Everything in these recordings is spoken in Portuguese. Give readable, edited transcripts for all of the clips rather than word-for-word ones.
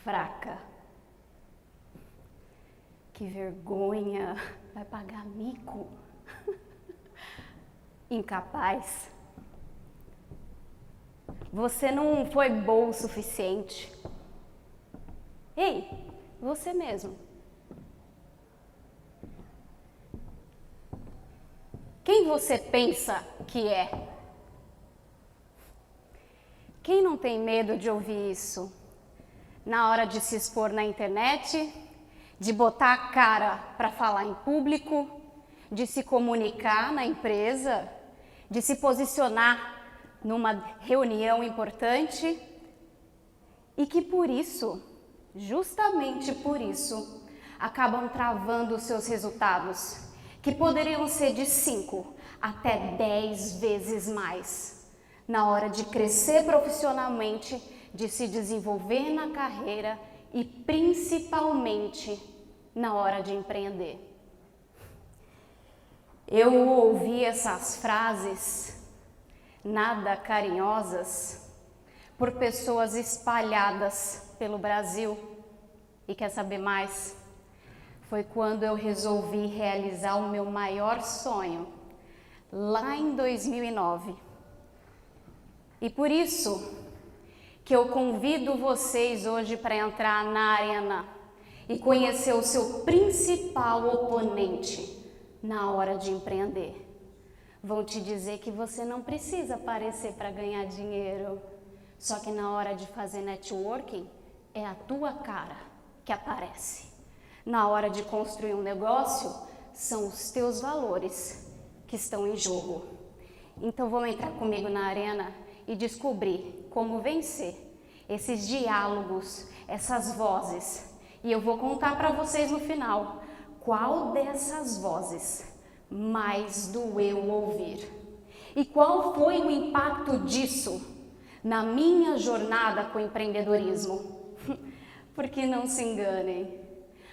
fraca. Que vergonha, vai pagar mico. Incapaz. Você não foi boa o suficiente. Ei, você mesmo. Quem você pensa que é? Quem não tem medo de ouvir isso? Na hora de se expor na internet, de botar a cara para falar em público, de se comunicar na empresa, de se posicionar numa reunião importante e que por isso, justamente por isso, acabam travando os seus resultados, que poderiam ser de 5 até 10 vezes mais, na hora de crescer profissionalmente, de se desenvolver na carreira e principalmente na hora de empreender. Eu ouvi essas frases nada carinhosas por pessoas espalhadas pelo Brasil. E quer saber mais? Foi quando eu resolvi realizar o meu maior sonho, lá em 2009. E por isso que eu convido vocês hoje para entrar na arena e conhecer o seu principal oponente na hora de empreender. Vão te dizer que você não precisa aparecer para ganhar dinheiro, só que na hora de fazer networking é a tua cara que aparece. Na hora de construir um negócio, são os teus valores que estão em jogo. Então vamos entrar comigo na arena e descobrir como vencer esses diálogos, essas vozes. E eu vou contar para vocês no final qual dessas vozes mais doeu ouvir. E qual foi o impacto disso na minha jornada com o empreendedorismo? Porque não se enganem,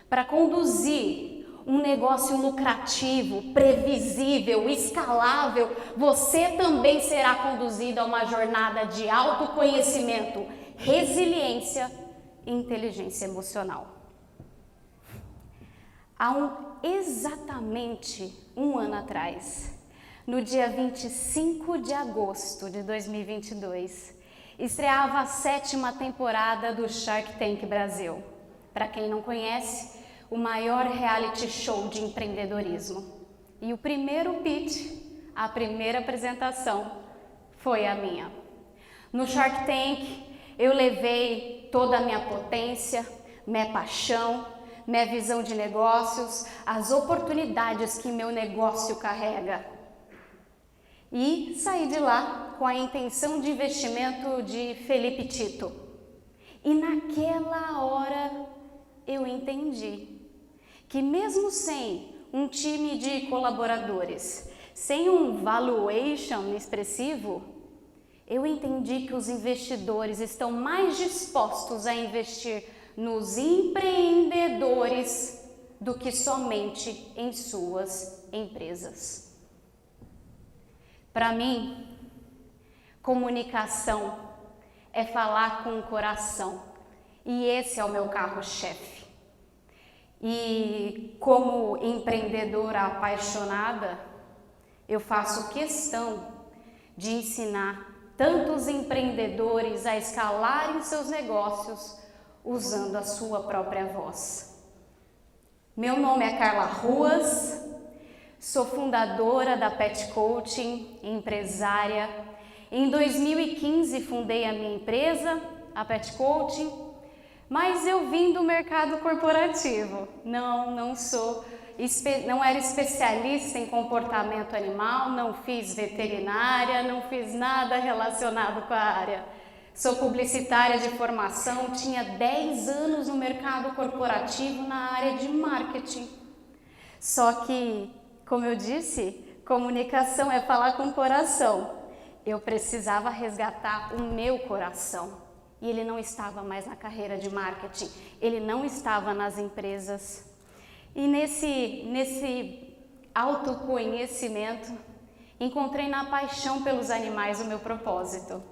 para conduzir um negócio lucrativo, previsível, escalável, você também será conduzido a uma jornada de autoconhecimento, resiliência e inteligência emocional. Há exatamente um ano atrás, no dia 25 de agosto de 2022, estreava a 7ª temporada do Shark Tank Brasil. Para quem não conhece, o maior reality show de empreendedorismo. E o primeiro pitch, a primeira apresentação, foi a minha. No Shark Tank, eu levei toda a minha potência, minha paixão, minha visão de negócios, as oportunidades que meu negócio carrega. E saí de lá com a intenção de investimento de Felipe Tito. E naquela hora eu entendi que mesmo sem um time de colaboradores, sem um valuation expressivo, eu entendi que os investidores estão mais dispostos a investir nos empreendedores do que somente em suas empresas. Para mim, comunicação é falar com o coração, e esse é o meu carro-chefe. E como empreendedora apaixonada, eu faço questão de ensinar tantos empreendedores a escalarem seus negócios usando a sua própria voz. Meu nome é Carla Ruas, sou fundadora da Pet Coaching, empresária. Em 2015 fundei a minha empresa, a Pet Coaching, mas eu vim do mercado corporativo. Não era especialista em comportamento animal, não fiz veterinária, não fiz nada relacionado com a área. Sou publicitária de formação, tinha 10 anos no mercado corporativo na área de marketing. Só que, como eu disse, comunicação é falar com o coração. Eu precisava resgatar o meu coração. E ele não estava mais na carreira de marketing, ele não estava nas empresas. E nesse autoconhecimento, encontrei na paixão pelos animais o meu propósito.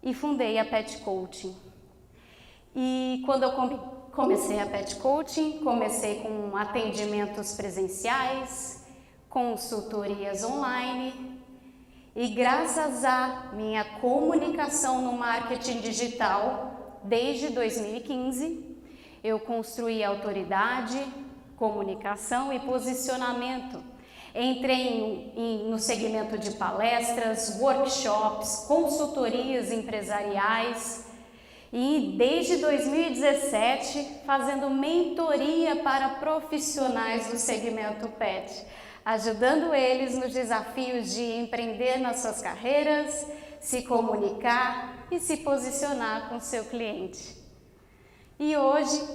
E fundei a Pet Coaching. E quando eu comecei a Pet Coaching, comecei com atendimentos presenciais, consultorias online, e graças à minha comunicação no marketing digital, desde 2015, eu construí autoridade, comunicação e posicionamento. Entrei no segmento de palestras, workshops, consultorias empresariais e desde 2017 fazendo mentoria para profissionais do segmento pet, ajudando eles nos desafios de empreender nas suas carreiras, se comunicar e se posicionar com seu cliente. E hoje,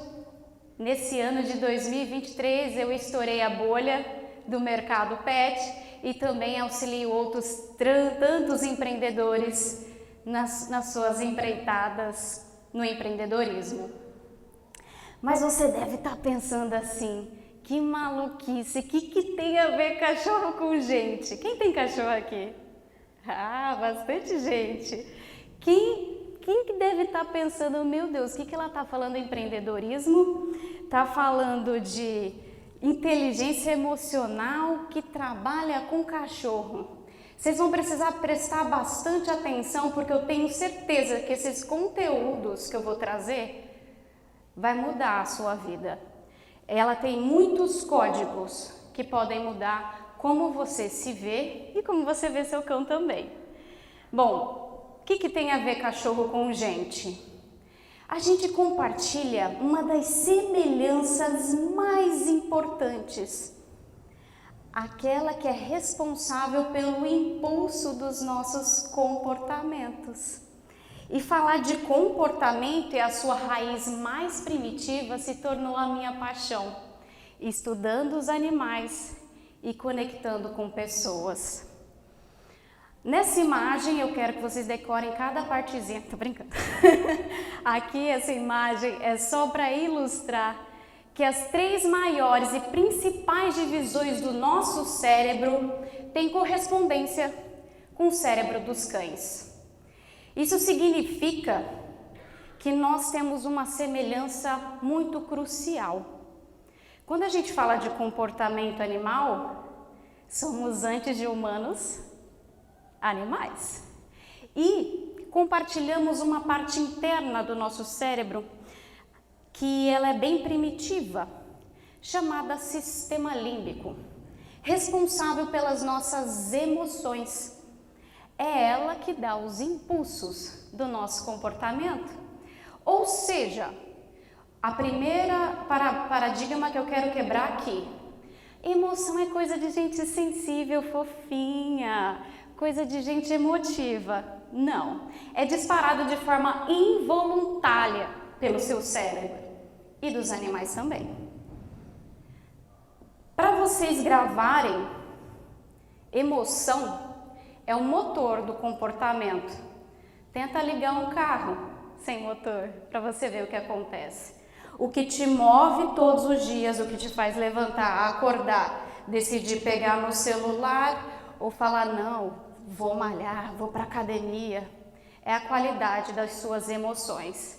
nesse ano de 2023, eu estourei a bolha do mercado pet e também auxilio outros tantos empreendedores nas suas empreitadas no empreendedorismo. Mas você deve estar pensando assim, que maluquice, o que tem a ver cachorro com gente? Quem tem cachorro aqui? Ah, bastante gente. Quem que deve estar pensando, meu Deus, o que ela está falando? Empreendedorismo? Está falando de inteligência emocional que trabalha com cachorro. Vocês vão precisar prestar bastante atenção, porque eu tenho certeza que esses conteúdos que eu vou trazer vai mudar a sua vida. Ela tem muitos códigos que podem mudar como você se vê e como você vê seu cão também. Bom, o que tem a ver cachorro com gente? A gente compartilha uma das semelhanças mais importantes, aquela que é responsável pelo impulso dos nossos comportamentos. E falar de comportamento e a sua raiz mais primitiva se tornou a minha paixão, estudando os animais e conectando com pessoas. Nessa imagem, eu quero que vocês decorem cada partezinha. Tô brincando. Aqui, essa imagem é só para ilustrar que as 3 maiores e principais divisões do nosso cérebro têm correspondência com o cérebro dos cães. Isso significa que nós temos uma semelhança muito crucial. Quando a gente fala de comportamento animal, somos antes de humanos, animais. E compartilhamos uma parte interna do nosso cérebro que ela é bem primitiva, chamada sistema límbico, responsável pelas nossas emoções. É ela que dá os impulsos do nosso comportamento. Ou seja, a primeira paradigma que eu quero quebrar aqui: emoção é coisa de gente sensível, fofinha, coisa de gente emotiva. Não, é disparado de forma involuntária pelo seu cérebro e dos animais também. Para vocês gravarem, emoção é o motor do comportamento. Tenta ligar um carro sem motor para você ver o que acontece. O que te move todos os dias, o que te faz levantar, acordar, decidir pegar no celular ou falar não, vou malhar, vou para academia, é a qualidade das suas emoções.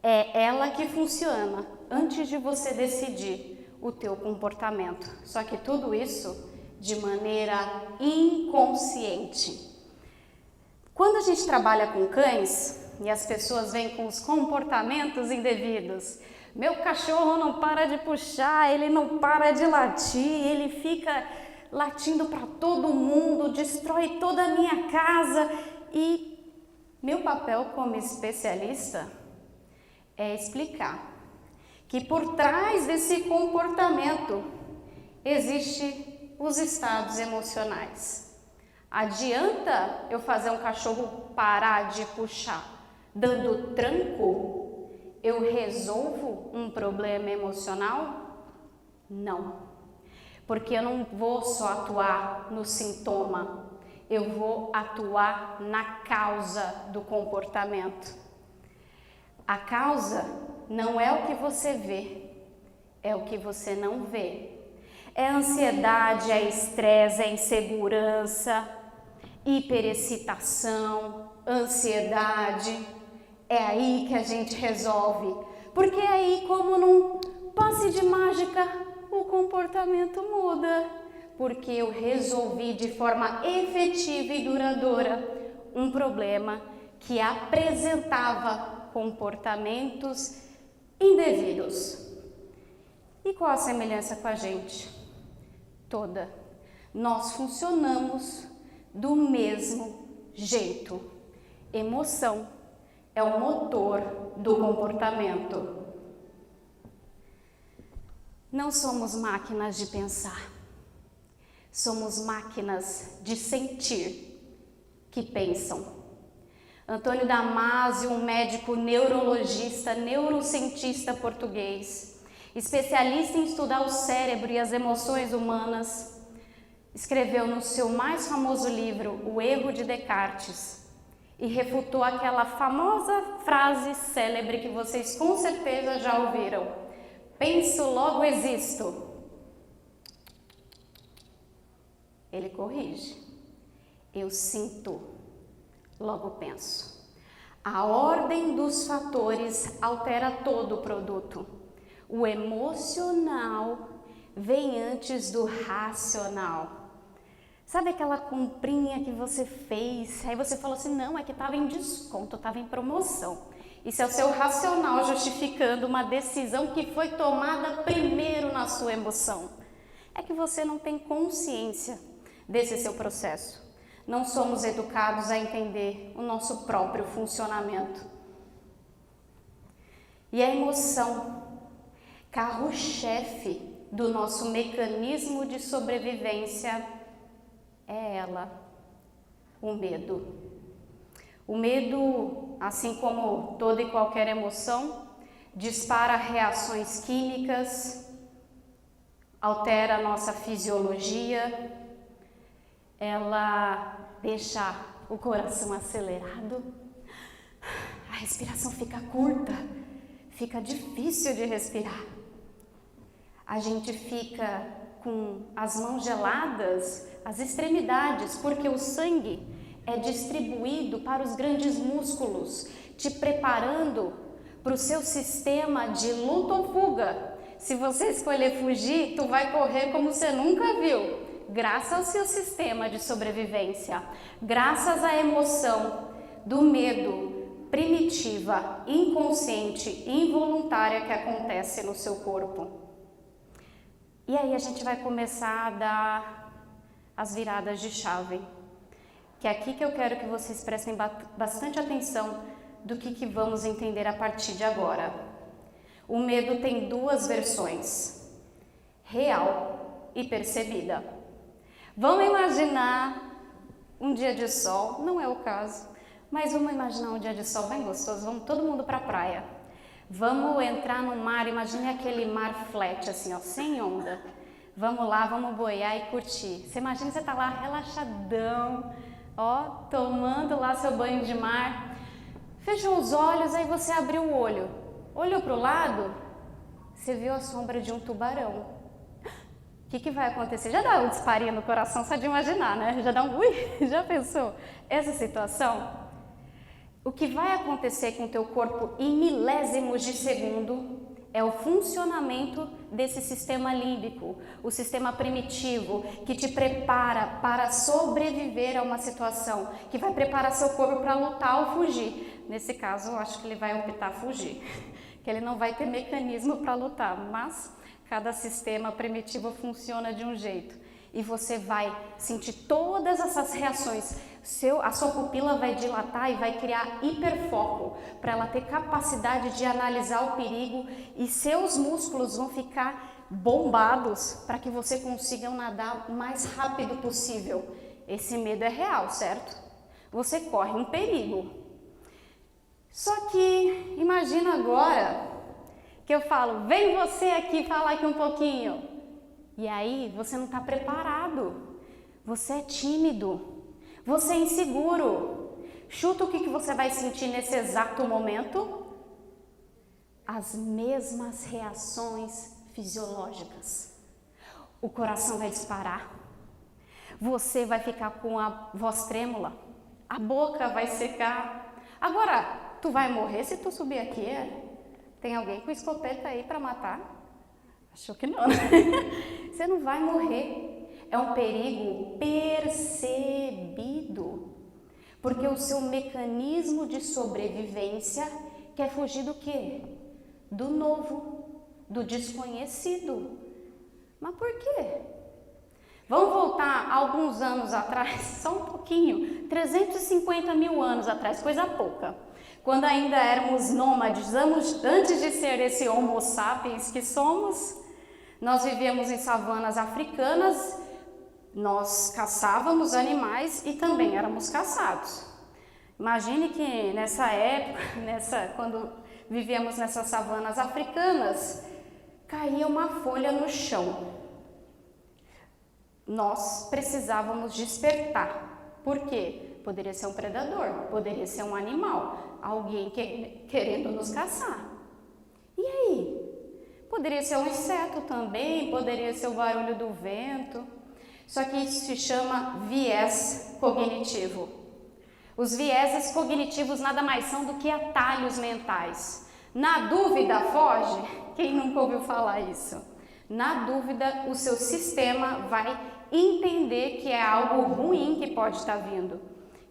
É ela que funciona antes de você decidir o teu comportamento. Só que tudo isso de maneira inconsciente. Quando a gente trabalha com cães e as pessoas vêm com os comportamentos indevidos, meu cachorro não para de puxar, ele não para de latir, ele fica latindo para todo mundo, destrói toda a minha casa. E meu papel como especialista é explicar que por trás desse comportamento existe os estados emocionais. Adianta eu fazer um cachorro parar de puxar dando tranco? Eu resolvo um problema emocional? Não. Porque eu não vou só atuar no sintoma, eu vou atuar na causa do comportamento. A causa não é o que você vê, é o que você não vê. É ansiedade, é estresse, é insegurança, hiperexcitação, ansiedade, É aí que a gente resolve, porque aí, como num passe de mágica, o comportamento muda, porque eu resolvi de forma efetiva e duradoura um problema que apresentava comportamentos indevidos. E qual a semelhança com a gente? Toda. Nós funcionamos do mesmo jeito. Emoção é o motor do comportamento. Não somos máquinas de pensar. Somos máquinas de sentir que pensam. Antônio Damasio, um médico neurologista, neurocientista português, especialista em estudar o cérebro e as emoções humanas, escreveu no seu mais famoso livro, O Erro de Descartes, e refutou aquela famosa frase célebre que vocês com certeza já ouviram: penso, logo existo. Ele corrige: eu sinto, logo penso. A ordem dos fatores altera todo o produto. O emocional vem antes do racional. Sabe aquela comprinha que você fez, aí você falou assim, não, é que estava em desconto, estava em promoção. Isso é o seu racional justificando uma decisão que foi tomada primeiro na sua emoção. É que você não tem consciência desse seu processo. Não somos educados a entender o nosso próprio funcionamento. E a emoção, carro-chefe do nosso mecanismo de sobrevivência, é ela, o medo. O medo, assim como toda e qualquer emoção, dispara reações químicas, altera a nossa fisiologia, ela deixa o coração acelerado, a respiração fica curta, fica difícil de respirar. A gente fica com as mãos geladas, as extremidades, porque o sangue é distribuído para os grandes músculos, te preparando para o seu sistema de luta ou fuga. Se você escolher fugir, tu vai correr como você nunca viu, graças ao seu sistema de sobrevivência, graças à emoção do medo primitiva, inconsciente e involuntária que acontece no seu corpo. E aí a gente vai começar a dar as viradas de chave, que é aqui que eu quero que vocês prestem bastante atenção do que vamos entender a partir de agora. O medo tem duas versões, real e percebida. Vamos imaginar um dia de sol, não é o caso, mas vamos imaginar um dia de sol bem gostoso, vamos todo mundo para a praia. Vamos entrar no mar, imagine aquele mar flat, assim, ó, sem onda. Vamos lá, vamos boiar e curtir. Você imagina, você tá lá relaxadão, ó, tomando lá seu banho de mar. Fechou os olhos, aí você abriu o olho. Olhou para o lado, você viu a sombra de um tubarão. O que vai acontecer? Já dá um disparinho no coração só de imaginar, né? Já dá um ui, já pensou? Essa situação? O que vai acontecer com o teu corpo em milésimos de segundo é o funcionamento desse sistema límbico, o sistema primitivo que te prepara para sobreviver a uma situação, que vai preparar seu corpo para lutar ou fugir. Nesse caso, eu acho que ele vai optar fugir, que ele não vai ter mecanismo para lutar, mas cada sistema primitivo funciona de um jeito. E você vai sentir todas essas reações. A sua pupila vai dilatar e vai criar hiperfoco para ela ter capacidade de analisar o perigo e seus músculos vão ficar bombados para que você consiga nadar o mais rápido possível. Esse medo é real, certo? Você corre um perigo. Só que imagina agora que eu falo, vem você aqui falar aqui um pouquinho. E aí você não está preparado, você é tímido, você é inseguro. Chuta o que você vai sentir nesse exato momento? As mesmas reações fisiológicas. O coração vai disparar, você vai ficar com a voz trêmula, a boca vai secar. Agora, Tu vai morrer se tu subir aqui? Tem alguém com escopeta aí para matar? Achou que não. Você não vai morrer. É um perigo percebido. Porque o seu mecanismo de sobrevivência quer fugir do quê? Do novo, do desconhecido. Mas por quê? Vamos voltar alguns anos atrás, só um pouquinho, 350 mil anos atrás, coisa pouca. Quando ainda éramos nômades, antes de ser esse Homo sapiens que somos, nós vivíamos em savanas africanas, nós caçávamos animais e também éramos caçados. Imagine que nessa época, quando vivíamos nessas savanas africanas, caía uma folha no chão. Nós precisávamos despertar. Por quê? Poderia ser um predador, poderia ser um animal, alguém querendo nos caçar. E aí? Poderia ser um inseto também, poderia ser o barulho do vento. Só que isso se chama viés cognitivo. Os vieses cognitivos nada mais são do que atalhos mentais. Na dúvida, foge. Quem nunca ouviu falar isso? Na dúvida, o seu sistema vai entender que é algo ruim que pode estar vindo.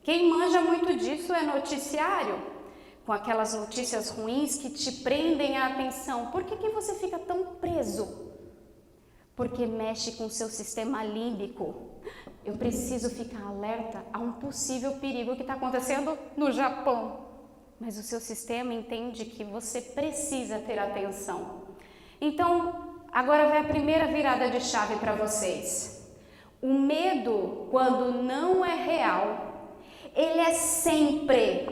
Quem manja muito disso é noticiário, com aquelas notícias ruins que te prendem a atenção. Por que você fica tão preso? Porque mexe com o seu sistema límbico. Eu preciso ficar alerta a um possível perigo que está acontecendo no Japão. Mas o seu sistema entende que você precisa ter atenção. Então, agora vem a primeira virada de chave para vocês. O medo, quando não é real, ele é sempre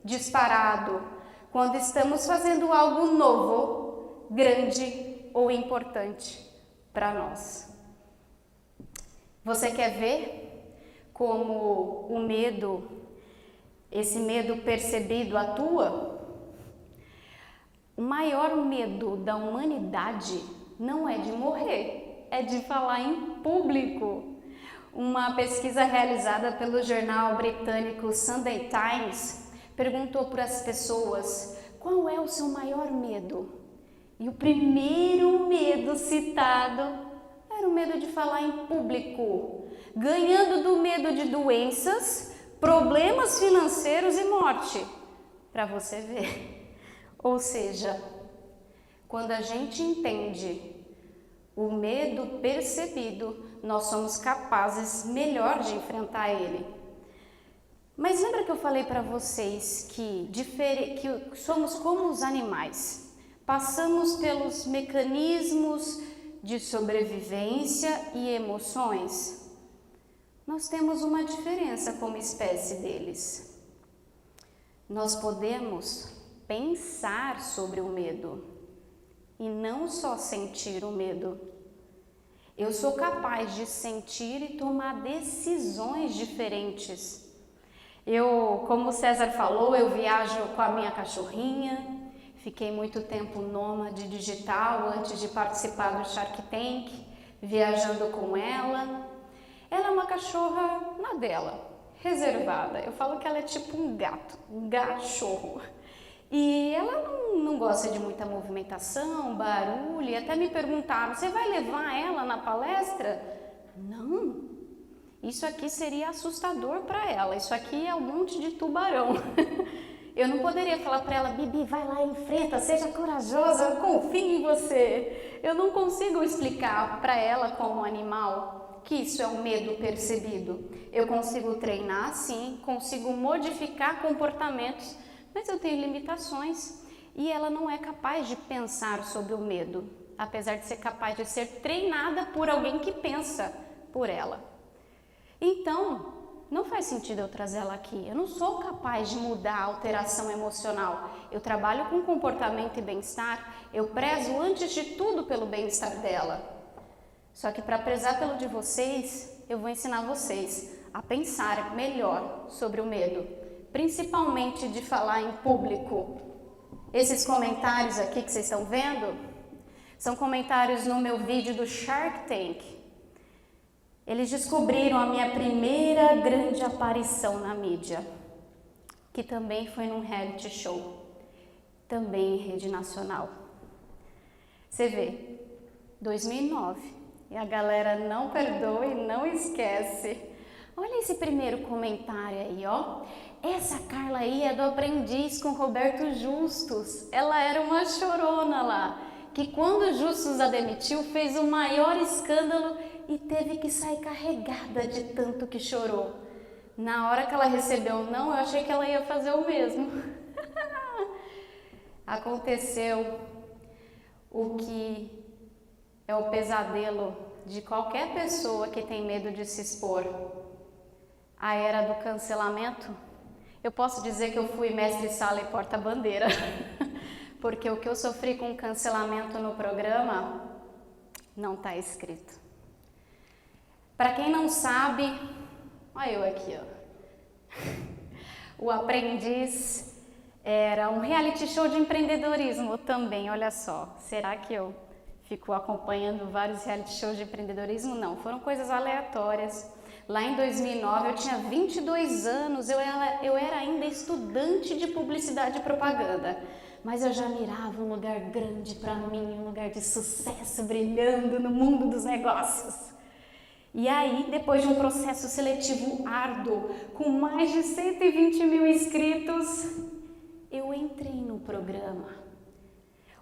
disparado quando estamos fazendo algo novo, grande ou importante para nós. Você quer ver como o medo, esse medo percebido atua? O maior medo da humanidade não é de morrer, é de falar em público. Uma pesquisa realizada pelo jornal britânico Sunday Times perguntou para as pessoas qual é o seu maior medo. E o primeiro medo citado era o medo de falar em público, ganhando do medo de doenças, problemas financeiros e morte, para você ver. Ou seja, quando a gente entende o medo percebido, nós somos capazes melhor de enfrentar ele. Mas lembra que eu falei para vocês que somos como os animais? Passamos pelos mecanismos de sobrevivência e emoções. Nós temos uma diferença como espécie deles. Nós podemos pensar sobre o medo e não só sentir o medo. Eu sou capaz de sentir e tomar decisões diferentes. Como o César falou, eu viajo com a minha cachorrinha, fiquei muito tempo nômade digital antes de participar do Shark Tank, viajando com ela. Ela é uma cachorra na dela, reservada. Eu falo que ela é tipo um gato, um cachorro. E ela não gosta de muita movimentação, barulho, e até me perguntaram, você vai levar ela na palestra? Não, isso aqui seria assustador para ela, isso aqui é um monte de tubarão. Eu não poderia falar para ela, Bibi, vai lá e enfrenta, seja corajosa, eu confio em você. Eu não consigo explicar para ela como animal que isso é um medo percebido. Eu consigo treinar, sim, consigo modificar comportamentos, mas eu tenho limitações e ela não é capaz de pensar sobre o medo, apesar de ser capaz de ser treinada por alguém que pensa por ela. Então, não faz sentido eu trazer ela aqui. Eu não sou capaz de mudar a alteração emocional. Eu trabalho com comportamento e bem-estar, eu prezo antes de tudo pelo bem-estar dela. Só que para prezar pelo de vocês, eu vou ensinar vocês a pensar melhor sobre o medo, principalmente de falar em público. Esses comentários aqui que vocês estão vendo, são comentários no meu vídeo do Shark Tank. Eles descobriram a minha primeira grande aparição na mídia. que também foi num reality show, também em rede nacional. Você vê, 2009, e a galera não perdoa e não esquece. Olha esse primeiro comentário aí, ó. Essa Carla aí é do Aprendiz com Roberto Justus. Ela era uma chorona lá, que quando Justus a demitiu, fez o maior escândalo e teve que sair carregada de tanto que chorou. Na hora que ela recebeu o não, eu achei que ela ia fazer o mesmo. Aconteceu o que é o pesadelo de qualquer pessoa que tem medo de se expor. A era do cancelamento. Eu posso dizer que eu fui mestre-sala e porta-bandeira, porque o que eu sofri com cancelamento no programa não está escrito. Para quem não sabe, olha eu aqui, ó. O Aprendiz era um reality show de empreendedorismo também, olha só. Será que eu fico acompanhando vários reality shows de empreendedorismo? Não, foram coisas aleatórias. Lá em 2009 eu tinha 22 anos, eu era ainda estudante de publicidade e propaganda, mas eu já mirava um lugar grande para mim, um lugar de sucesso brilhando no mundo dos negócios. E aí, depois de um processo seletivo árduo, com mais de 120 mil inscritos, eu entrei no programa.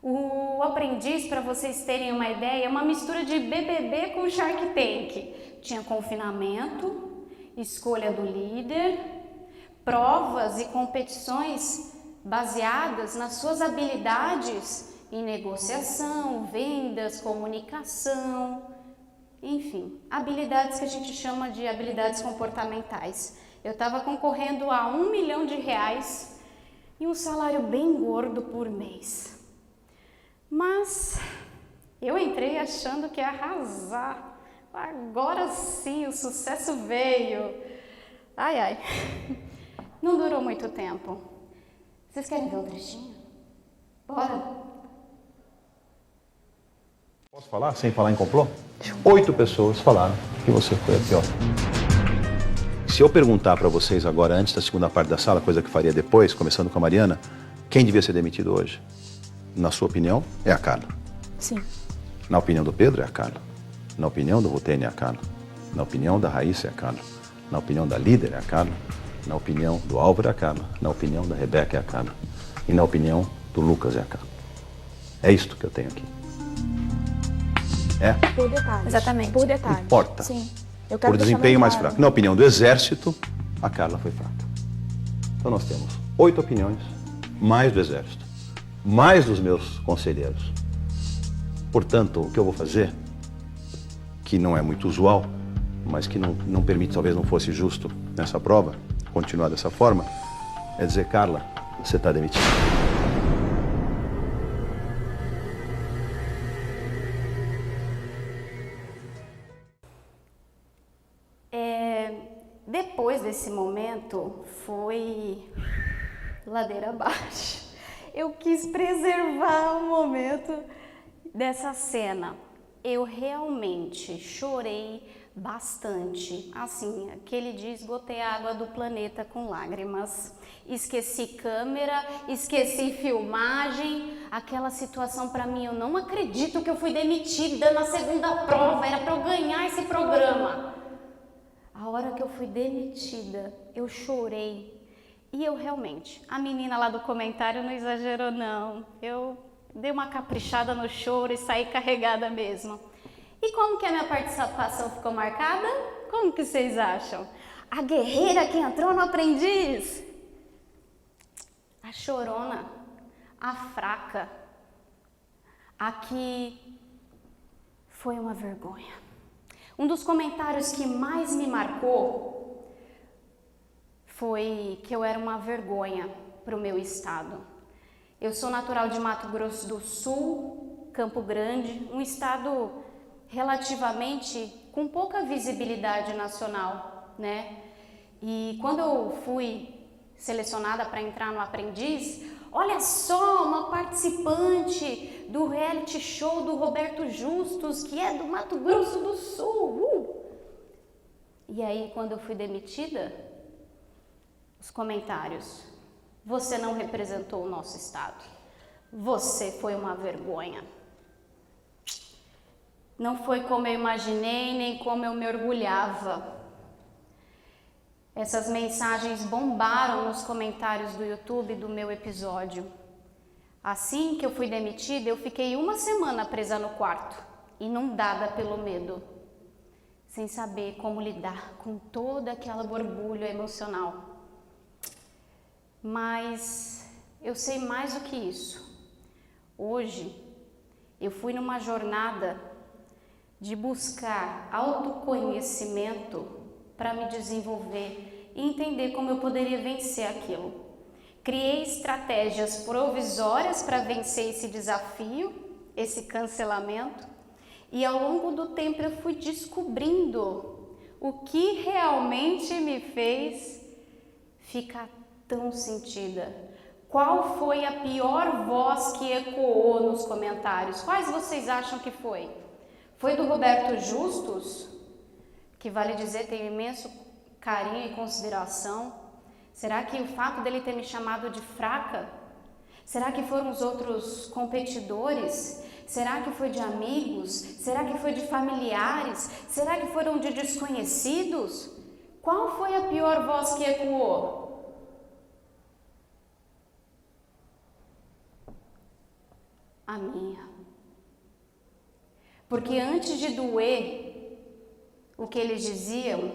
O Aprendiz, para vocês terem uma ideia, é uma mistura de BBB com Shark Tank. Tinha confinamento, escolha do líder, provas e competições baseadas nas suas habilidades em negociação, vendas, comunicação, enfim, habilidades que a gente chama de habilidades comportamentais. Eu estava concorrendo a R$1 milhão e um salário bem gordo por mês. Mas eu entrei achando que ia arrasar. Agora sim, o sucesso veio. Ai, ai. Não durou muito tempo. Vocês querem ver um trechinho? Bora? Posso falar sem falar em complô? 8 pessoas falaram que você foi a pior. Se eu perguntar para vocês agora, antes da segunda parte da sala, coisa que faria depois, começando com a Mariana, quem devia ser demitido hoje? Na sua opinião, é a Carla. Sim. Na opinião do Pedro, é a Carla. Na opinião do Rutene, é a Carla. Na opinião da Raíssa, é a Carla. Na opinião da líder, é a Carla. Na opinião do Álvaro, é a Carla. Na opinião da Rebeca, é a Carla. E na opinião do Lucas, é a Carla. É isto que eu tenho aqui. É? Por detalhes. Exatamente. Por detalhes. Importa. Sim. Eu quero Por deixar desempenho bem mais claro. fraco. Na opinião do Exército, a Carla foi fraca. Então nós temos 8 opiniões, mais do Exército, mais dos meus conselheiros. Portanto, o que eu vou fazer, que não é muito usual, mas que não permite, talvez não fosse justo nessa prova, continuar dessa forma, é dizer, Carla, você está demitida. Depois desse momento, foi ladeira abaixo. Eu quis preservar o momento dessa cena. Eu realmente chorei bastante. Assim, aquele dia esgotei a água do planeta com lágrimas. Esqueci câmera, esqueci filmagem. Aquela situação para mim, eu não acredito que eu fui demitida na segunda prova. Era para eu ganhar esse programa. A hora que eu fui demitida, eu chorei. E eu realmente, a menina lá do comentário não exagerou não. Eu dei uma caprichada no choro e saí carregada mesmo. E como que a minha participação ficou marcada? Como que vocês acham? A guerreira que entrou no Aprendiz. A chorona, a fraca, a que foi uma vergonha. Um dos comentários que mais me marcou foi que eu era uma vergonha para o meu estado. Eu sou natural de Mato Grosso do Sul, Campo Grande, um estado relativamente com pouca visibilidade nacional, né? E quando eu fui selecionada para entrar no Aprendiz, olha só, uma participante do reality show do Roberto Justus, que é do Mato Grosso do Sul. E aí, quando eu fui demitida, os comentários, Você não representou o nosso estado. Você foi uma vergonha. Não foi como eu imaginei, nem como eu me orgulhava. Essas mensagens bombaram nos comentários do YouTube do meu episódio. Assim que eu fui demitida, eu fiquei 1 semana presa no quarto, inundada pelo medo, sem saber como lidar com toda aquela borbulha emocional. Mas eu sei mais do que isso. Hoje, eu fui numa jornada de buscar autoconhecimento para me desenvolver e entender como eu poderia vencer aquilo. Criei estratégias provisórias para vencer esse desafio, esse cancelamento, e ao longo do tempo eu fui descobrindo o que realmente me fez ficar tão sentida. Qual foi a pior voz que ecoou nos comentários? Quais vocês acham que foi? Foi do Roberto Justus, que vale dizer tem imenso carinho e consideração? Será que o fato dele ter me chamado de fraca? Será que foram os outros competidores? Será que foi de amigos? Será que foi de familiares? Será que foram de desconhecidos? Qual foi a pior voz que ecoou? A minha. Porque antes de doer o que eles diziam,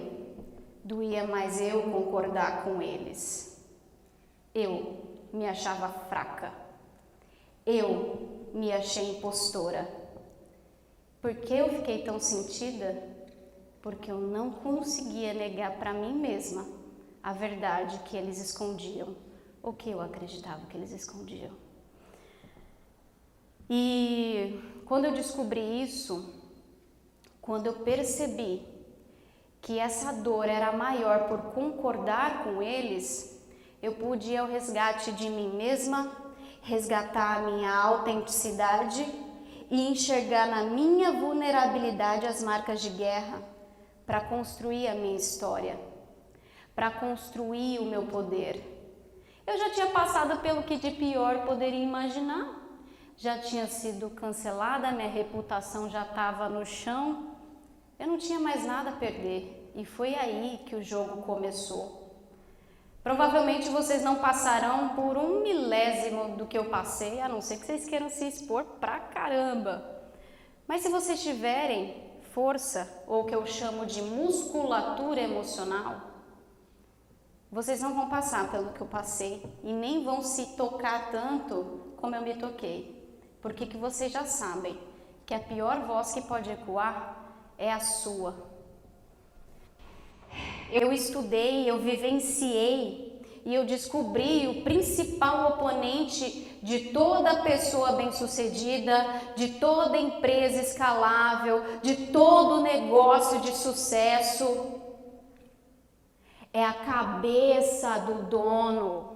doía mais eu concordar com eles. Eu me achava fraca. Eu me achei impostora. Por que eu fiquei tão sentida? Porque eu não conseguia negar para mim mesma a verdade que eles escondiam, ou que eu acreditava que eles escondiam. E quando eu descobri isso, quando eu percebi que essa dor era maior por concordar com eles, eu pude ir ao resgate de mim mesma, resgatar a minha autenticidade e enxergar na minha vulnerabilidade as marcas de guerra para construir a minha história, para construir o meu poder. Eu já tinha passado pelo que de pior poderia imaginar. Já tinha sido cancelada, minha reputação já estava no chão, eu não tinha mais nada a perder e foi aí que o jogo começou. Provavelmente vocês não passarão por 1/1000 do que eu passei, a não ser que vocês queiram se expor pra caramba. Mas se vocês tiverem força, ou o que eu chamo de musculatura emocional, vocês não vão passar pelo que eu passei e nem vão se tocar tanto como eu me toquei. Porque que vocês já sabem que a pior voz que pode ecoar é a sua. Eu estudei, eu vivenciei e eu descobri o principal oponente de toda pessoa bem-sucedida, de toda empresa escalável, de todo negócio de sucesso. É a cabeça do dono.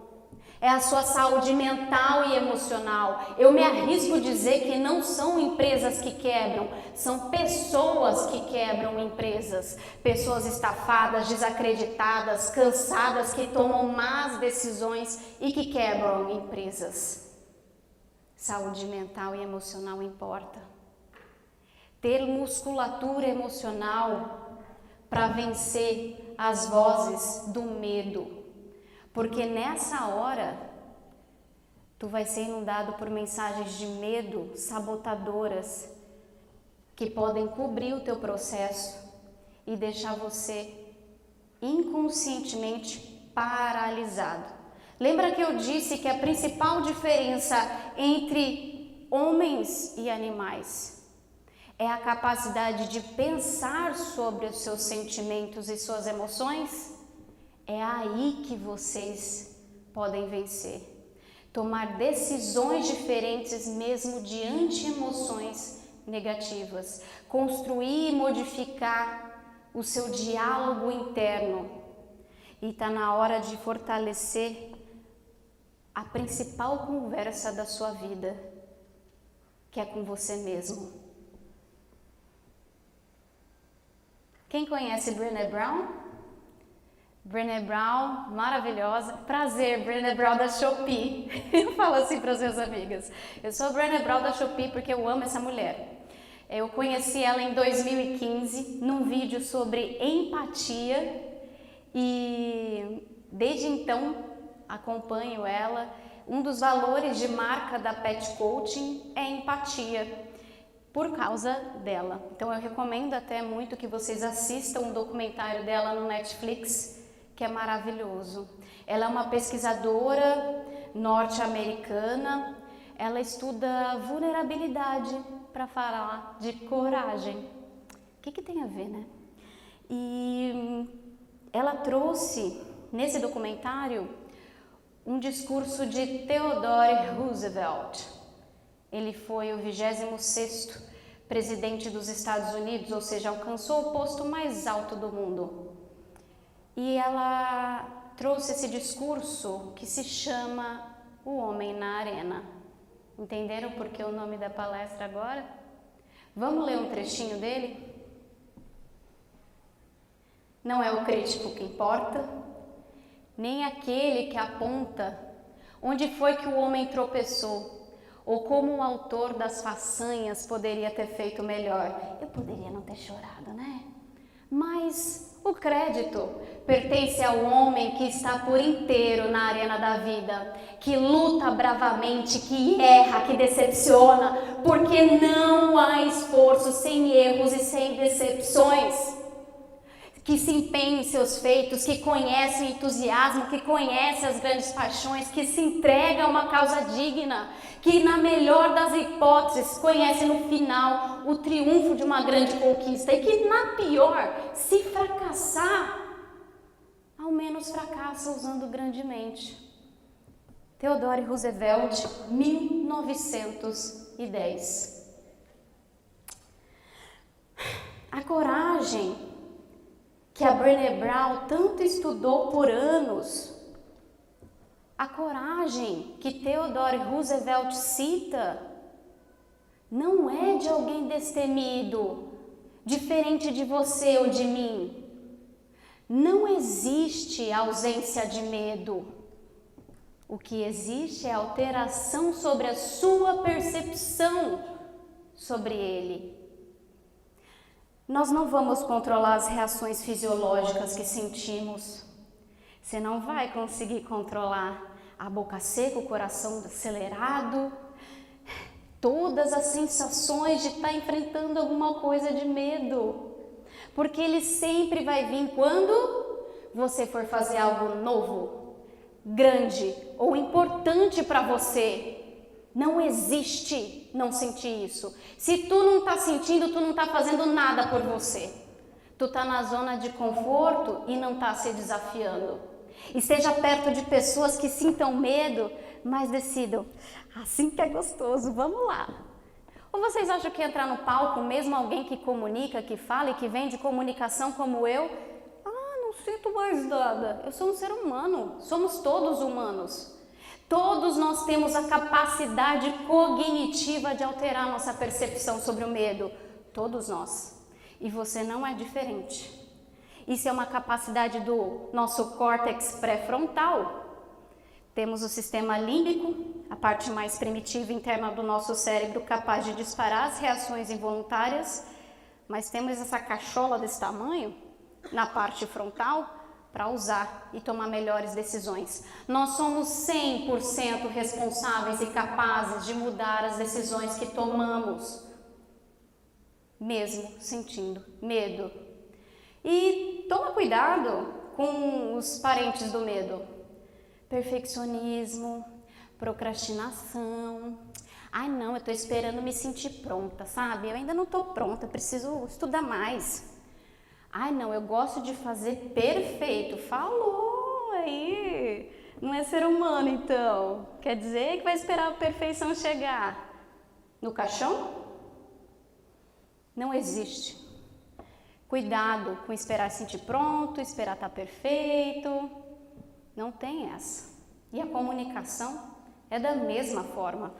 É a sua saúde mental e emocional. Eu me arrisco a dizer que não são empresas que quebram, são pessoas que quebram empresas. Pessoas estafadas, desacreditadas, cansadas, que tomam más decisões e que quebram empresas. Saúde mental e emocional importa. Ter musculatura emocional para vencer as vozes do medo. Porque nessa hora, tu vai ser inundado por mensagens de medo sabotadoras que podem cobrir o teu processo e deixar você inconscientemente paralisado. Lembra que eu disse que a principal diferença entre homens e animais é a capacidade de pensar sobre os seus sentimentos e suas emoções? É aí que vocês podem vencer. Tomar decisões diferentes mesmo diante de emoções negativas. Construir e modificar o seu diálogo interno. E está na hora de fortalecer a principal conversa da sua vida, que é com você mesmo. Quem conhece Brené Brown? Brené Brown, maravilhosa. Prazer, Brené Brown da Shopee. Eu falo assim para as minhas amigas. Eu sou a Brené Brown da Shopee porque eu amo essa mulher. Eu conheci ela em 2015 num vídeo sobre empatia e desde então acompanho ela. Um dos valores de marca da Pet Coaching é empatia, por causa dela. Então eu recomendo até muito que vocês assistam um documentário dela no Netflix, que é maravilhoso. Ela é uma pesquisadora norte-americana, ela estuda vulnerabilidade para falar de coragem. O que tem a ver, né? E ela trouxe nesse documentário um discurso de Theodore Roosevelt. Ele foi o 26º presidente dos Estados Unidos, ou seja, alcançou o posto mais alto do mundo. E ela trouxe esse discurso que se chama O Homem na Arena. Entenderam por que o nome da palestra agora? Vamos ler um trechinho dele? Não é o crítico que importa, nem aquele que aponta onde foi que o homem tropeçou, ou como o autor das façanhas poderia ter feito melhor. Eu poderia não ter chorado, né? Mas o crédito pertence ao homem que está por inteiro na arena da vida, que luta bravamente, que erra, que decepciona, porque não há esforço sem erros e sem decepções. Que se empenha em seus feitos, que conhece o entusiasmo, que conhece as grandes paixões, que se entrega a uma causa digna, que na melhor das hipóteses conhece no final o triunfo de uma grande conquista e que na pior, se fracassar, ao menos fracassa usando grandemente. Theodore Roosevelt, 1910. A coragem que a Brené Brown tanto estudou por anos, a coragem que Theodore Roosevelt cita, não é de alguém destemido, diferente de você ou de mim. Não existe ausência de medo. O que existe é alteração sobre a sua percepção sobre ele. Nós não vamos controlar as reações fisiológicas que sentimos. Você não vai conseguir controlar a boca seca, o coração acelerado, todas as sensações de estar enfrentando alguma coisa de medo. Porque ele sempre vai vir quando você for fazer algo novo, grande ou importante para você. Não existe não sentir isso. Se tu não tá sentindo, tu não tá fazendo nada por você. Tu tá na zona de conforto e não tá se desafiando. Esteja perto de pessoas que sintam medo, mas decidam, assim que é gostoso, vamos lá. Ou vocês acham que entrar no palco, mesmo alguém que comunica, que fala e que vem de comunicação como eu, não sinto mais nada. Eu sou um ser humano, somos todos humanos. Todos nós temos a capacidade cognitiva de alterar nossa percepção sobre o medo. Todos nós. E você não é diferente. Isso é uma capacidade do nosso córtex pré-frontal. Temos o sistema límbico, a parte mais primitiva interna do nosso cérebro, capaz de disparar as reações involuntárias, mas temos essa cachola desse tamanho na parte frontal para usar e tomar melhores decisões. Nós somos 100% responsáveis e capazes de mudar as decisões que tomamos, mesmo sentindo medo. E toma cuidado com os parentes do medo. Perfeccionismo, procrastinação. Ai não, eu estou esperando me sentir pronta, sabe? Eu ainda não estou pronta, preciso estudar mais. Ai não, eu gosto de fazer perfeito. Falou aí, não é ser humano então. Quer dizer que vai esperar a perfeição chegar no caixão? Não existe. Cuidado com esperar sentir pronto, esperar estar perfeito. Não tem essa. E a comunicação é da mesma forma.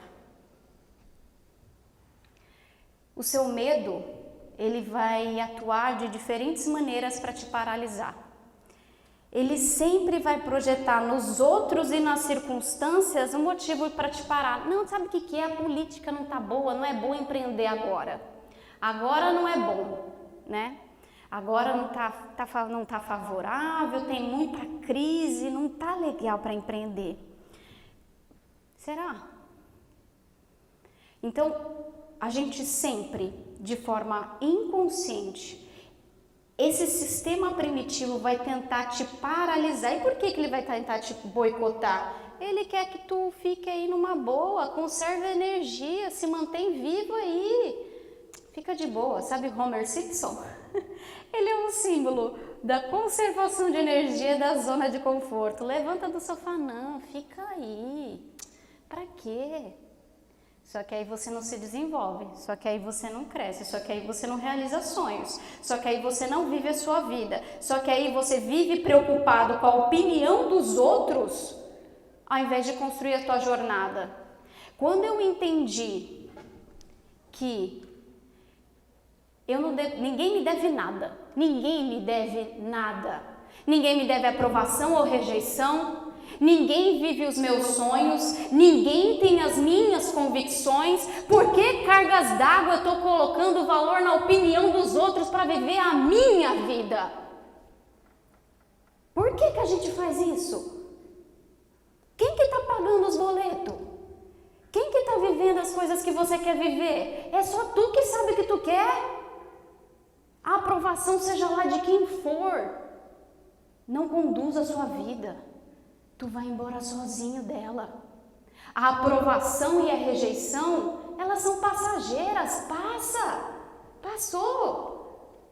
O seu medo, ele vai atuar de diferentes maneiras para te paralisar. ele sempre vai projetar nos outros e nas circunstâncias um motivo para te parar. Não, sabe o que é? A política não tá boa, não é bom empreender agora. Agora não é bom, né? Agora não tá favorável, tem muita crise, não tá legal para empreender. Será? Então, a gente sempre, de forma inconsciente, esse sistema primitivo vai tentar te paralisar. E por que ele vai tentar te boicotar? Ele quer que tu fique aí numa boa, conserve a energia, se mantém vivo aí. Fica de boa, sabe Homer Simpson? Ele é um símbolo da conservação de energia da zona de conforto. Levanta do sofá, não, fica aí. Pra quê? Só que aí você não se desenvolve, só que aí você não cresce, só que aí você não realiza sonhos, só que aí você não vive a sua vida, só que aí você vive preocupado com a opinião dos outros, ao invés de construir a tua jornada. Quando eu entendi que ninguém me deve nada, ninguém me deve nada, ninguém me deve aprovação ou rejeição, ninguém vive os meus sonhos, ninguém tem as minhas convicções. Por que cargas d'água eu estou colocando valor na opinião dos outros para viver a minha vida? Por que a gente faz isso? Quem que está pagando os boletos? Quem que está vivendo as coisas que você quer viver? É só tu que sabe o que tu quer? A aprovação, seja lá de quem for, não conduz a sua vida. Tu vai embora sozinho dela. A aprovação e a rejeição, elas são passageiras, passou.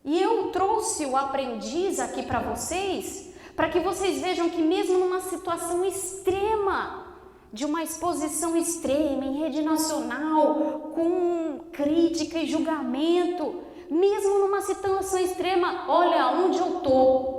E eu trouxe o aprendiz aqui para vocês, para que vocês vejam que mesmo numa situação extrema, de uma exposição extrema em rede nacional, com crítica e julgamento, mesmo numa situação extrema, olha onde eu tô.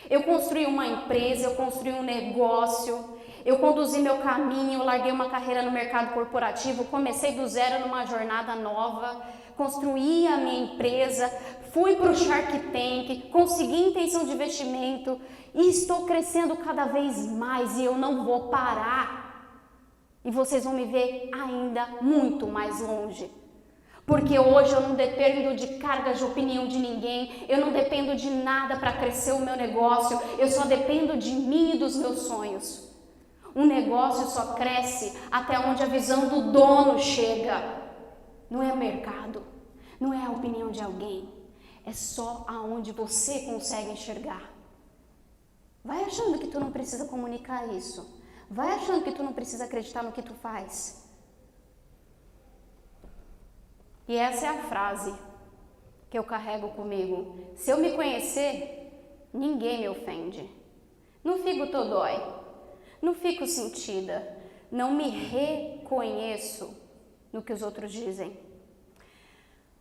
Eu construí uma empresa, eu construí um negócio, eu conduzi meu caminho, larguei uma carreira no mercado corporativo, comecei do zero numa jornada nova, construí a minha empresa, fui para o Shark Tank, consegui intenção de investimento e estou crescendo cada vez mais e eu não vou parar. E vocês vão me ver ainda muito mais longe. Porque hoje eu não dependo de cargas de opinião de ninguém, eu não dependo de nada para crescer o meu negócio, eu só dependo de mim e dos meus sonhos. Um negócio só cresce até onde a visão do dono chega. Não é o mercado, não é a opinião de alguém, é só aonde você consegue enxergar. Vai achando que tu não precisa comunicar isso, vai achando que tu não precisa acreditar no que tu faz. E essa é a frase que eu carrego comigo. Se eu me conhecer, ninguém me ofende. Não fico todói, não fico sentida, não me reconheço no que os outros dizem.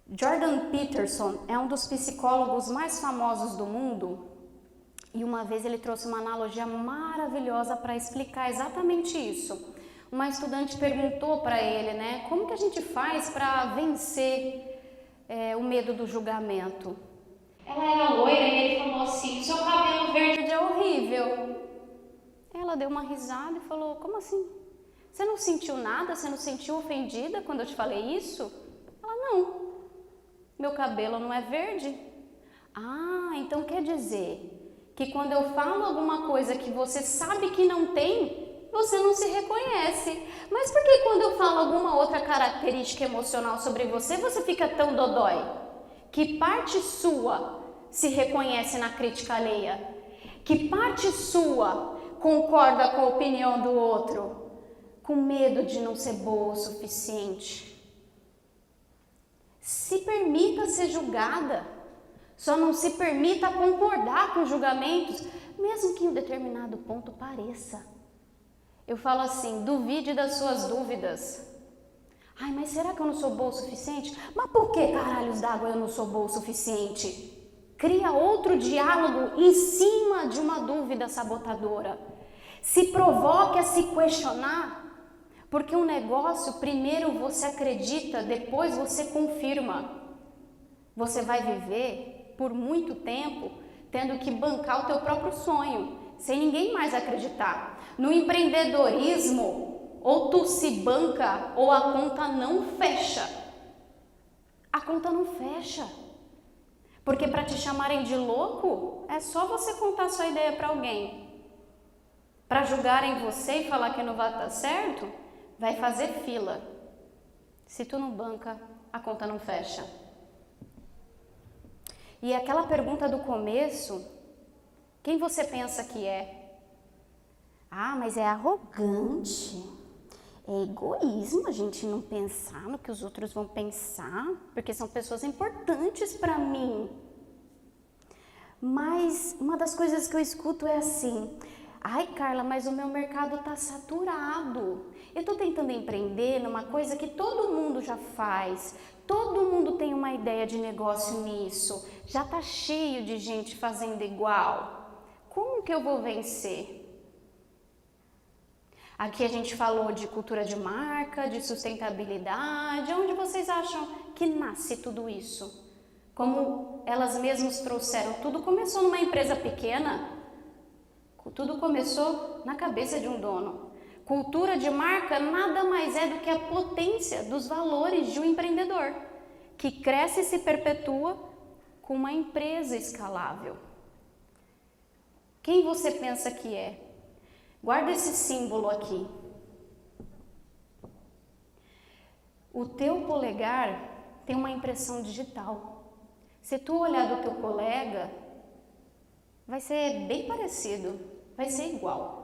Jordan Peterson é um dos psicólogos mais famosos do mundo e uma vez ele trouxe uma analogia maravilhosa para explicar exatamente isso. Uma estudante perguntou para ele, né, como que a gente faz para vencer o medo do julgamento? Ela era loira e ele falou assim, seu cabelo verde é horrível. Ela deu uma risada e falou, como assim? Você não sentiu nada? Você não sentiu ofendida quando eu te falei isso? Ela, não, meu cabelo não é verde. Ah, então quer dizer que quando eu falo alguma coisa que você sabe que não tem, você não se reconhece. Mas por que quando eu falo alguma outra característica emocional sobre você, você fica tão dodói? Que parte sua se reconhece na crítica alheia? Que parte sua concorda com a opinião do outro? Com medo de não ser boa o suficiente? Se permita ser julgada. Só não se permita concordar com julgamentos, mesmo que em um determinado ponto pareça. Eu falo assim, duvide das suas dúvidas. Ai, mas será que eu não sou boa o suficiente? Mas por que caralhos d'água eu não sou boa o suficiente? Cria outro diálogo em cima de uma dúvida sabotadora. Se provoque a se questionar. Porque um negócio, primeiro você acredita, depois você confirma. Você vai viver por muito tempo tendo que bancar o teu próprio sonho, sem ninguém mais acreditar. No empreendedorismo, ou tu se banca ou a conta não fecha. A conta não fecha. Porque para te chamarem de louco, é só você contar sua ideia para alguém. Para julgarem você e falar que não vai dar certo, vai fazer fila. Se tu não banca, a conta não fecha. E aquela pergunta do começo, quem você pensa que é? Ah, mas é arrogante, é egoísmo a gente não pensar no que os outros vão pensar, porque são pessoas importantes para mim. Mas uma das coisas que eu escuto é assim: ai, Carla, mas o meu mercado está saturado. Eu estou tentando empreender numa coisa que todo mundo já faz. Todo mundo tem uma ideia de negócio nisso. Já está cheio de gente fazendo igual. Como que eu vou vencer? Aqui a gente falou de cultura de marca, de sustentabilidade. Onde vocês acham que nasce tudo isso? Como elas mesmas trouxeram, tudo começou numa empresa pequena. Tudo começou na cabeça de um dono. Cultura de marca nada mais é do que a potência dos valores de um empreendedor, que cresce e se perpetua com uma empresa escalável. Quem você pensa que é? Guarda esse símbolo aqui. O teu polegar tem uma impressão digital. Se tu olhar do teu colega, vai ser bem parecido, vai ser igual.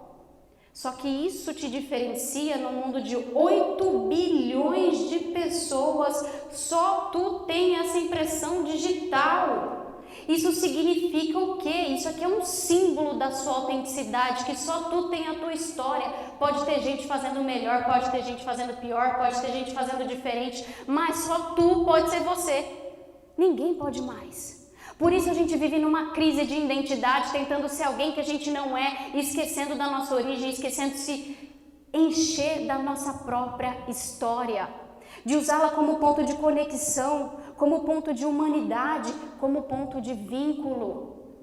Só que isso te diferencia no mundo de 8 bilhões de pessoas, só tu tem essa impressão digital. Isso significa o quê? Isso aqui é um símbolo da sua autenticidade, que só tu tem a tua história. Pode ter gente fazendo melhor, pode ter gente fazendo pior, pode ter gente fazendo diferente, mas só tu pode ser você. Ninguém pode mais. Por isso a gente vive numa crise de identidade, tentando ser alguém que a gente não é, esquecendo da nossa origem, esquecendo de se encher da nossa própria história, de usá-la como ponto de conexão, como ponto de humanidade, como ponto de vínculo.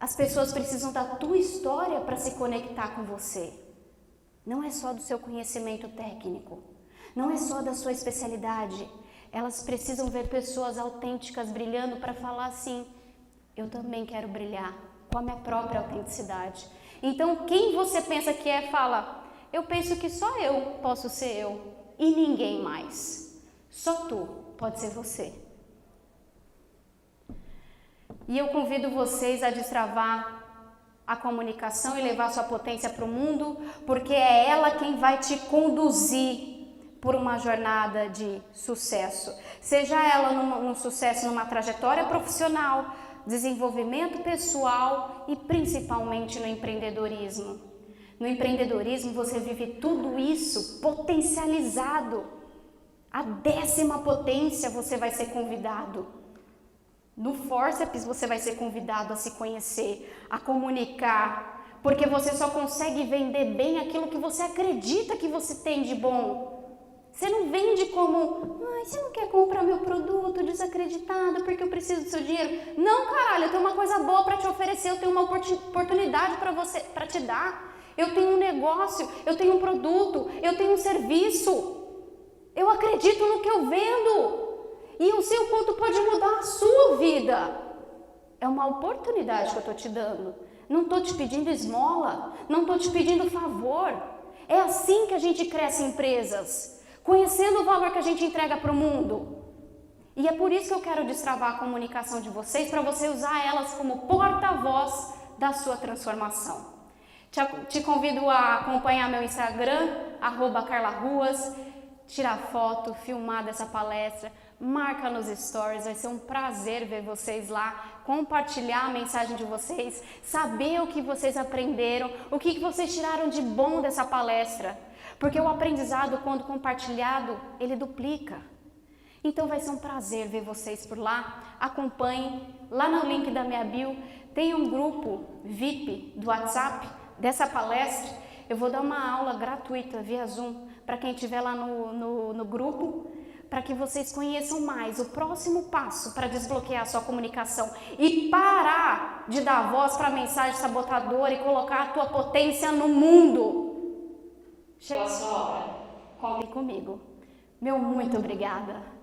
As pessoas precisam da tua história para se conectar com você. Não é só do seu conhecimento técnico, não é só da sua especialidade. Elas precisam ver pessoas autênticas brilhando para falar assim: eu também quero brilhar com a minha própria autenticidade. Então, quem você pensa que é, fala: eu penso que só eu posso ser eu e ninguém mais. Só tu pode ser você. E eu convido vocês a destravar a comunicação e levar sua potência para o mundo, porque é ela quem vai te conduzir por uma jornada de sucesso, seja ela num sucesso numa trajetória profissional, desenvolvimento pessoal e principalmente no empreendedorismo. No empreendedorismo você vive tudo isso potencializado. A 10ª potência você vai ser convidado. No Forceps você vai ser convidado a se conhecer, a comunicar, porque você só consegue vender bem aquilo que você acredita que você tem de bom. Você não vende como: ai, você não quer comprar meu produto, desacreditada, porque eu preciso do seu dinheiro. Não, caralho, eu tenho uma coisa boa para te oferecer, eu tenho uma oportunidade para te dar. Eu tenho um negócio, eu tenho um produto, eu tenho um serviço. Eu acredito no que eu vendo. E eu sei o quanto pode mudar a sua vida. É uma oportunidade que eu estou te dando. Não estou te pedindo esmola, não estou te pedindo favor. É assim que a gente cresce empresas. Conhecendo o valor que a gente entrega para o mundo. E é por isso que eu quero destravar a comunicação de vocês, para você usar elas como porta-voz da sua transformação. Te convido a acompanhar meu Instagram, @carlaruas, tirar foto, filmar dessa palestra, marca nos stories, vai ser um prazer ver vocês lá, compartilhar a mensagem de vocês, saber o que vocês aprenderam, o que vocês tiraram de bom dessa palestra. Porque o aprendizado, quando compartilhado, ele duplica. Então vai ser um prazer ver vocês por lá. Acompanhem. Lá no link da minha bio tem um grupo VIP do WhatsApp dessa palestra. Eu vou dar uma aula gratuita via Zoom para quem estiver lá no grupo, para que vocês conheçam mais o próximo passo para desbloquear a sua comunicação e parar de dar voz para a mensagem sabotadora e colocar a tua potência no mundo. Chega a sua hora. Conte comigo. Meu muito obrigada.